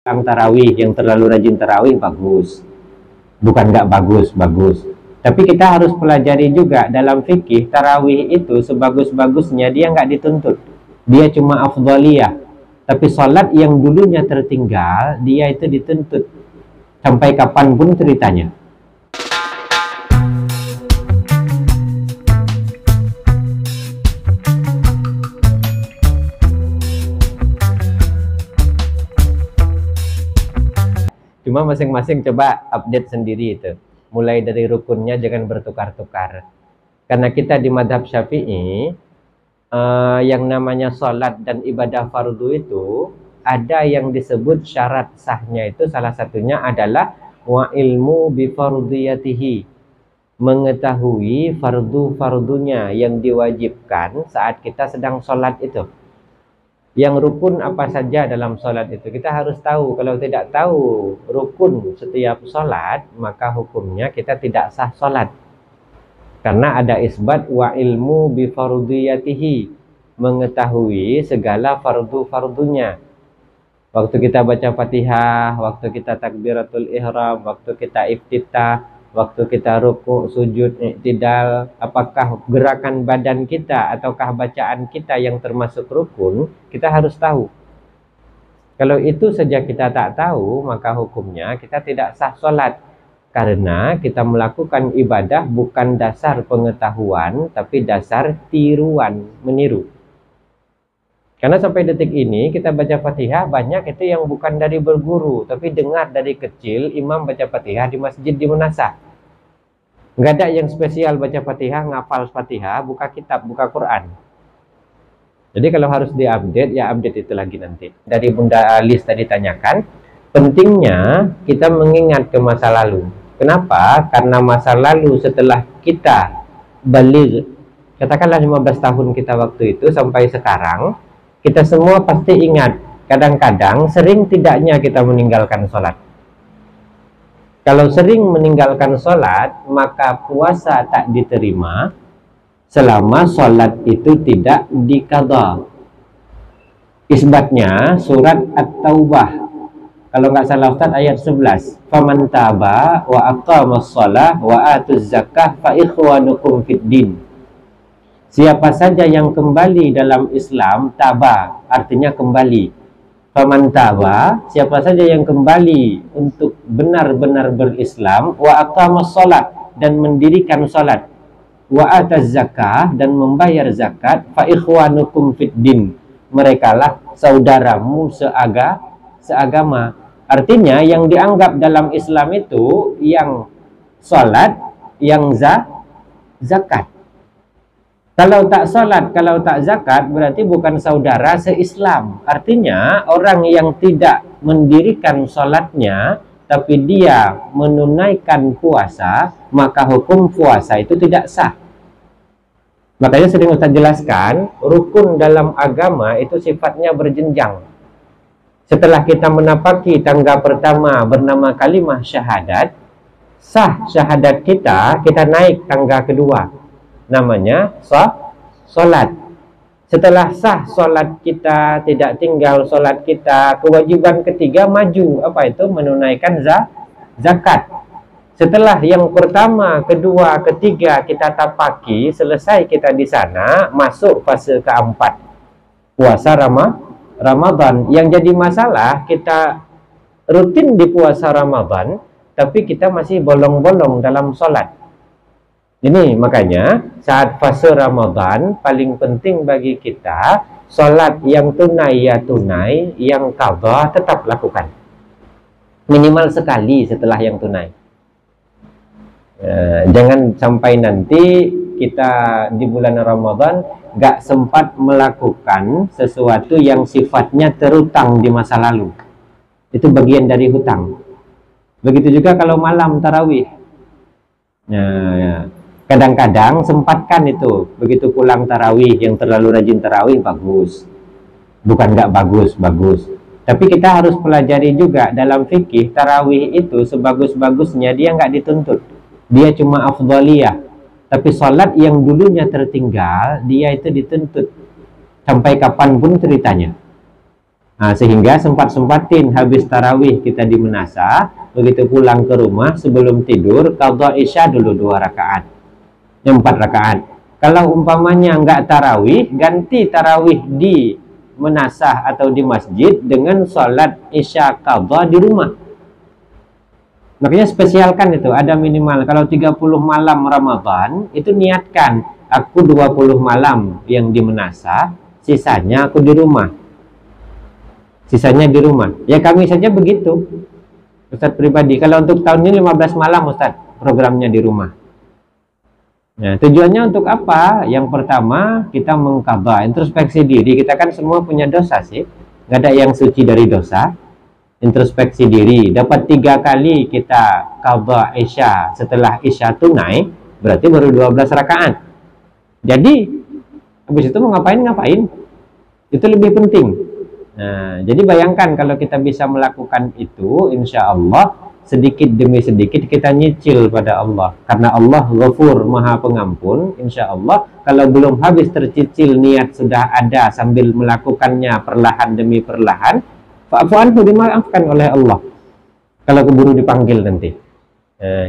Yang tarawih, yang terlalu rajin tarawih bagus, bukan nggak bagus, bagus. Tapi kita harus pelajari juga dalam fikih tarawih itu sebagus-bagusnya dia nggak dituntut, dia cuma afdhaliyah. Tapi sholat yang dulunya tertinggal dia itu dituntut sampai kapanpun ceritanya. Cuma masing-masing coba update sendiri itu. Mulai dari rukunnya jangan bertukar-tukar. Karena kita di madhab Syafi'i, yang namanya sholat dan ibadah fardu itu, ada yang disebut syarat sahnya itu salah satunya adalah wa ilmu bi fardiyatihi. Mengetahui fardu-fardunya yang diwajibkan saat kita sedang sholat itu. Yang rukun apa saja dalam sholat itu kita harus tahu. Kalau tidak tahu rukun setiap sholat, maka hukumnya kita tidak sah sholat. Karena ada isbat wa ilmu bi fardiyatihi, mengetahui segala fardu-fardunya. Waktu kita baca Fatihah, waktu kita takbiratul ihram, waktu kita iftitah, waktu kita ruku, sujud, i'tidal, apakah gerakan badan kita ataukah bacaan kita yang termasuk rukun, kita harus tahu. Kalau itu saja kita tak tahu, maka hukumnya kita tidak sah sholat. Karena kita melakukan ibadah bukan dasar pengetahuan, tapi dasar tiruan, meniru. Karena sampai detik ini kita baca Fatihah banyak itu yang bukan dari berguru, tapi dengar dari kecil imam baca Fatihah di masjid di Menasah. Nggak ada yang spesial baca Fatihah, ngafal Fatihah, buka kitab, buka Quran. Jadi kalau harus diupdate, ya update itu lagi nanti. Dari Bunda Alis tadi tanyakan, pentingnya kita mengingat ke masa lalu. Kenapa? Karena masa lalu setelah kita balik, katakanlah 15 tahun kita waktu itu sampai sekarang, kita semua pasti ingat, kadang-kadang sering tidaknya kita meninggalkan sholat. Kalau sering meninggalkan sholat, maka puasa tak diterima selama sholat itu tidak diqadha. Isbatnya surat At-Taubah, kalau nggak salah Ustaz, ayat 11. Faman taba wa aqamas shalah wa atuz zakah fa ikhwanukum fid din. Siapa saja yang kembali dalam Islam, taba artinya kembali. Faman taba, siapa saja yang kembali untuk benar-benar berislam, wa aqamas shalah, dan mendirikan salat, wa ataz zakah, dan membayar zakat, fa ikhwanukum fid din, merekalah saudaramu seagama. Artinya yang dianggap dalam Islam itu yang salat, yang zakat. Kalau tak salat, kalau tak zakat, berarti bukan saudara se-Islam. Artinya orang yang tidak mendirikan salatnya, tapi dia menunaikan puasa, maka hukum puasa itu tidak sah. Makanya sering Ustaz jelaskan, rukun dalam agama itu sifatnya berjenjang. Setelah kita menapaki tangga pertama bernama kalimah syahadat, sah syahadat kita naik tangga kedua, namanya sholat. Setelah sah sholat kita, tidak tinggal sholat kita, kewajiban ketiga maju, apa itu? Menunaikan zakat. Setelah yang pertama, kedua, ketiga kita tapaki, selesai kita di sana, masuk fase keempat, puasa Ramadan. Yang jadi masalah, kita rutin di puasa Ramadan, tapi kita masih bolong-bolong dalam sholat. Ini makanya saat fase Ramadan paling penting bagi kita, sholat yang tunai ya tunai, yang qadha tetap lakukan. Minimal sekali setelah yang tunai. Jangan sampai nanti kita di bulan Ramadan gak sempat melakukan sesuatu yang sifatnya terutang di masa lalu. Itu bagian dari hutang. Begitu juga kalau malam tarawih. Kadang-kadang sempatkan itu. Begitu pulang tarawih, yang terlalu rajin tarawih bagus. Bukan nggak bagus, bagus. Tapi kita harus pelajari juga dalam fikih tarawih itu sebagus-bagusnya dia nggak dituntut. Dia cuma afdhaliyah. Tapi sholat yang dulunya tertinggal, dia itu dituntut. Sampai kapanpun ceritanya. Nah, sehingga sempat-sempatin habis tarawih kita di Menasa, begitu pulang ke rumah sebelum tidur qadha isya dulu 2 rakaat, 4 rakaat. Kalau umpamanya nggak tarawih, ganti tarawih di Menasah atau di masjid dengan sholat isya qadha di rumah. Makanya spesialkan itu, ada minimal kalau 30 malam Ramadan itu niatkan aku 20 malam yang di Menasah, sisanya aku di rumah. Sisanya di rumah. Ya kami saja begitu. Ustadz pribadi, kalau untuk tahun ini 15 malam Ustadz programnya di rumah. Nah, tujuannya untuk apa? Yang pertama, kita mengqadha, introspeksi diri. Kita kan semua punya dosa sih. Nggak ada yang suci dari dosa. Introspeksi diri. Dapat 3 kali kita qadha isya setelah isya tunai, berarti baru 12 rakaat. Jadi, habis itu mau ngapain? Itu lebih penting. Nah, jadi bayangkan kalau kita bisa melakukan itu, insya Allah sedikit demi sedikit kita nyicil pada Allah. Karena Allah Ghafur, Maha Pengampun, insya Allah kalau belum habis tercicil niat sudah ada sambil melakukannya perlahan demi perlahan, fa'fu anhu, dimaafkan oleh Allah. Kalau keburu dipanggil nanti.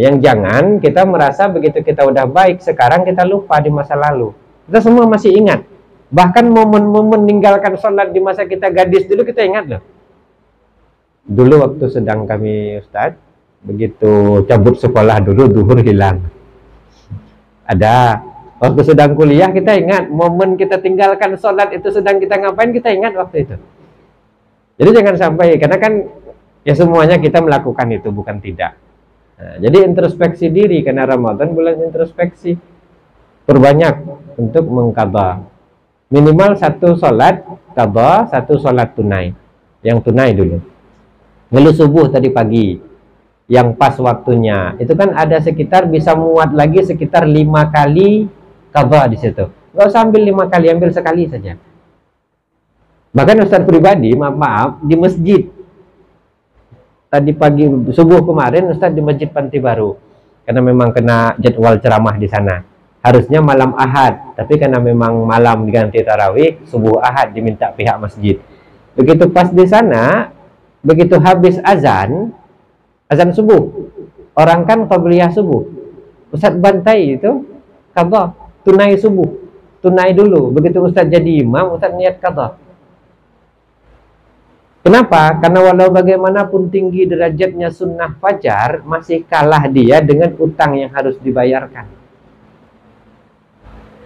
Yang jangan kita merasa begitu kita udah baik sekarang kita lupa di masa lalu. Kita semua masih ingat. Bahkan momen-momen meninggalkan sholat di masa kita gadis dulu kita ingat loh. Dulu waktu sedang kami Ustadz, begitu cabut sekolah dulu zuhur hilang. Ada waktu sedang kuliah kita ingat momen kita tinggalkan sholat itu sedang kita ngapain, kita ingat waktu itu. Jadi jangan sampai, karena kan ya semuanya kita melakukan itu, bukan tidak. Nah, jadi introspeksi diri, karena Ramadan bulan introspeksi. Perbanyak untuk mengqadha. Minimal 1 sholat qadha, 1 sholat tunai. Yang tunai dulu. Ngeluh subuh tadi pagi, yang pas waktunya, itu kan ada sekitar bisa muat lagi sekitar 5 kali qadha di situ. Nggak usah ambil 5 kali, ambil sekali saja. Bahkan Ustadz pribadi, maaf, di masjid tadi pagi subuh kemarin Ustadz di Masjid Panti Baru, karena memang kena jadwal ceramah di sana. Harusnya malam Ahad, tapi karena memang malam diganti tarawih, subuh Ahad diminta pihak masjid. Begitu pas di sana, begitu habis azan subuh, orang kan qabliyah subuh, Ustadz bantai itu qadha, tunai subuh, tunai dulu. Begitu Ustadz jadi imam, Ustadz niat qadha. Kenapa? Karena walau bagaimanapun tinggi derajatnya sunnah fajar, masih kalah dia dengan utang yang harus dibayarkan.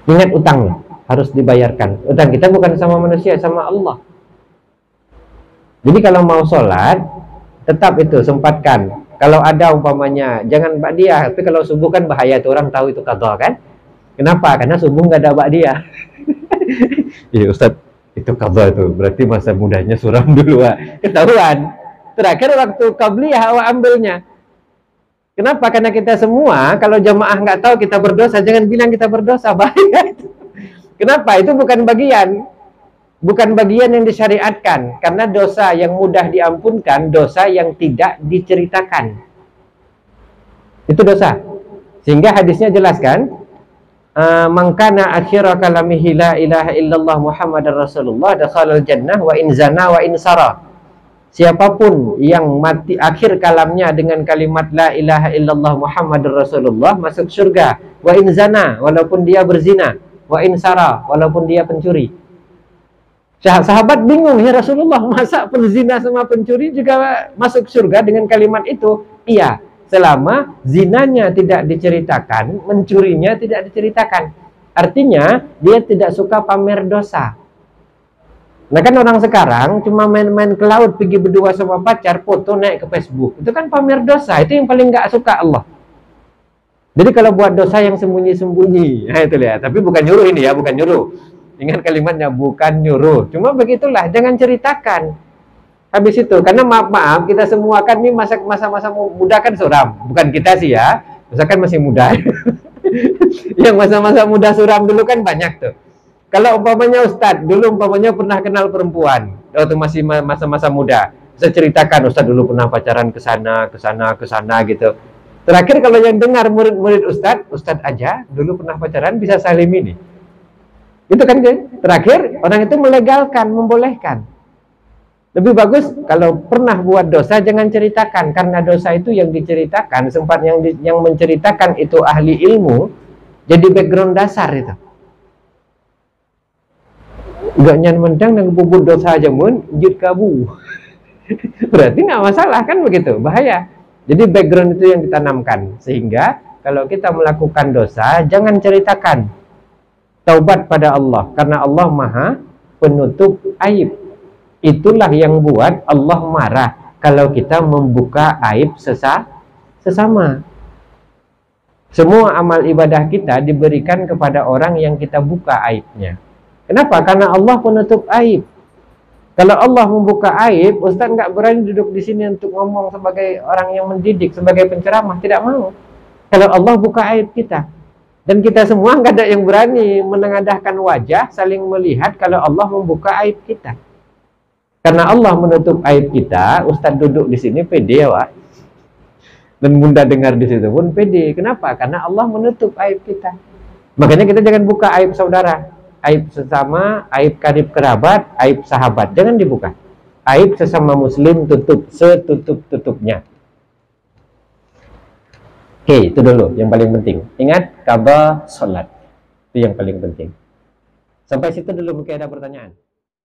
Ingat utangnya, harus dibayarkan. Utang kita bukan sama manusia, sama Allah. Jadi kalau mau sholat, tetap itu, sempatkan. Kalau ada umpamanya, jangan ba'diyah. Tapi kalau subuh kan bahaya, itu orang tahu itu qadha kan. Kenapa? Karena subuh nggak ada ba'diyah. Iya Ustadz, itu qadha itu. Berarti masa mudanya suram dulu. Ketahuan. Terakhir waktu qabliyah awak ambilnya. Kenapa? Karena kita semua, kalau jamaah nggak tahu kita berdosa, jangan bilang kita berdosa, bahaya itu. Kenapa? Itu bukan bagian. Bukan bagian yang disyariatkan. Karena dosa yang mudah diampunkan, dosa yang tidak diceritakan. Itu dosa. Sehingga hadisnya jelaskan, man kana akhira kalamihi la ilaha illallah Muhammadar Rasulullah dakhalal jannah wa in zana wa in sara. Siapapun yang mati akhir kalamnya dengan kalimat la ilaha illallah Muhammadur Rasulullah masuk surga. Wa in zana, walaupun dia berzina. Wa in sara, walaupun dia pencuri. Sahabat bingung, ya Rasulullah, masa penzina sama pencuri juga masuk surga dengan kalimat itu? Iya, selama zinanya tidak diceritakan, mencurinya tidak diceritakan. Artinya dia tidak suka pamer dosa. Nah kan orang sekarang cuma main-main ke laut, pergi berdua sama pacar, foto naik ke Facebook. Itu kan pamer dosa, itu yang paling nggak suka Allah. Jadi kalau buat dosa yang sembunyi-sembunyi, nah itu lihat. Tapi bukan nyuruh ini ya, bukan nyuruh. Ingat kalimatnya, bukan nyuruh. Cuma begitulah, jangan ceritakan. Habis itu, karena maaf-maaf, kita semua kan ini masa-masa muda kan suram. Bukan kita sih ya, misalkan masih muda. Yang masa-masa muda suram dulu kan banyak tuh. Kalau umpamanya Ustadz, dulu umpamanya pernah kenal perempuan, waktu masih masa-masa muda, saya ceritakan Ustadz dulu pernah pacaran ke sana gitu. Terakhir kalau yang dengar murid-murid Ustadz aja dulu pernah pacaran bisa salim ini. Itu kan terakhir orang itu melegalkan, membolehkan. Lebih bagus kalau pernah buat dosa jangan ceritakan, karena dosa itu yang diceritakan, sempat yang menceritakan itu ahli ilmu, jadi background dasar itu. Gak nyan mendang dan bubut dosa aja mun jut kabu. Berarti nggak masalah kan begitu, bahaya. Jadi background itu yang ditanamkan, sehingga kalau kita melakukan dosa jangan ceritakan. Taubat pada Allah, karena Allah Maha Penutup aib. Itulah yang buat Allah marah kalau kita membuka aib sesama. Semua amal ibadah kita diberikan kepada orang yang kita buka aibnya. Kenapa? Karena Allah penutup aib. Kalau Allah membuka aib, Ustaz nggak berani duduk di sini untuk ngomong sebagai orang yang mendidik, sebagai penceramah, tidak mau. Kalau Allah buka aib kita, dan kita semua nggak ada yang berani menengadahkan wajah, saling melihat kalau Allah membuka aib kita. Karena Allah menutup aib kita, Ustaz duduk di sini pede ya, Wak. Dan Bunda dengar di situ pun pede. Kenapa? Karena Allah menutup aib kita. Makanya kita jangan buka aib saudara, aib sesama, aib karib kerabat, aib sahabat, jangan dibuka. Aib sesama muslim tutup setutup-tutupnya. Oke, itu dulu yang paling penting. Ingat, qada salat. Itu yang paling penting. Sampai situ dulu, mungkin ada pertanyaan.